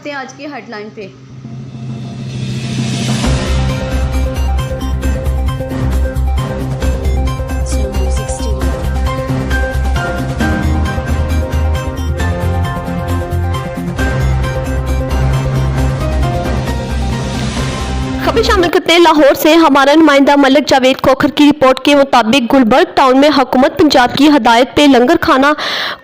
हैं आज की हेडलाइन पे। खबर शामिल करते हैं लाहौर से। हमारा नुमाइंदा मलिक जावेद खोखर की रिपोर्ट के मुताबिक गुलबर्ग टाउन में हुकूमत पंजाब की हदायत पे लंगर खाना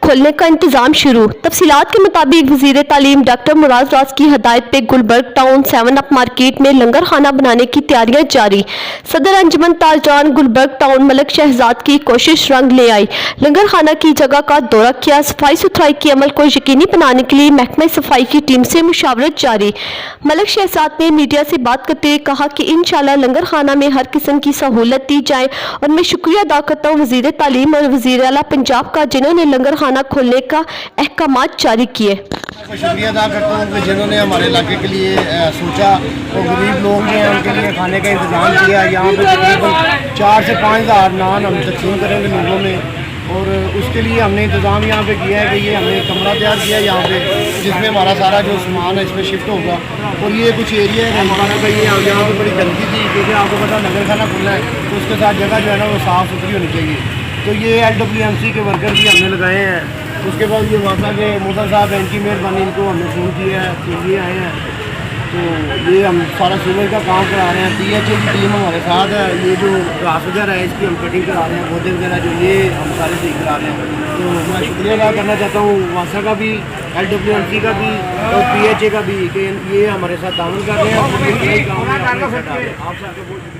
खोलने का इंतजाम शुरू। तफसीलात के मुताबिक वजीर तालीम डॉक्टर मुराद राज की हदायत पे गुलबर्ग टाउन 7 अप मार्केट में लंगर खाना बनाने की तैयारियां जारी। सदर अंजुमन ताजरान गुलबर्ग टाउन मलिक शहजाद की कोशिश रंग ले आई। लंगर खाना की जगह का दौरा किया। सफाई सुथराई के अमल को यकीनी बनाने के लिए महकमा सफाई की टीम से मुशावरत जारी। मलिक शहजाद ने मीडिया से बात करते कहा कि इंशाल्लाह लंगर खाना में हर किस्म की सहूलत दी जाए और मैं शुक्रिया अदा करता हूँ वजीर तालीम और वजीर आला पंजाब का जिन्होंने लंगर खाना खोलने का अहकामात जारी किए। शुक्रिया अदा करता हूँ कि जिन्होंने हमारे इलाके के लिए सोचा और गरीब लोग हैं उनके लिए खाने का इंतज़ाम किया। यहाँ पर तकरीबन 4 से 5 हज़ार नान हम तकसीम करेंगे लोगों में और उसके लिए हमने इंतज़ाम यहाँ पे किया है कि ये हमने कमरा तैयार किया है यहाँ पे जिसमें हमारा सारा जो सामान है इसमें शिफ्ट होगा। और ये कुछ एरिया है खाना का, ये यहाँ पे बड़ी गंदगी थी क्योंकि आपको पता नगर खाना खुलना है तो उसके साथ जगह जो है ना वो साफ़ सुथरी होनी चाहिए। तो ये LWMC के वर्कर भी हमने लगाए हैं। उसके बाद ये वासा के मोसा साहब हैं, इनकी मेहरबानी, इनको हमने फ़ोन किया है तो ये आए हैं। तो ये हम सारा सीवर का काम करा रहे हैं। PHA की टीम हमारे साथ है। ये जो घास वगैरह है इसकी हम कटिंग करा रहे हैं, पौधे वगैरह जो ये हम सारे सही करा रहे हैं। तो मैं शुक्रिया अदा करना चाहता हूँ वासा का भी, LWMC का भी और PHA का भी कि ये हमारे साथ ताउन कर रहे हैं। आप सबको बहुत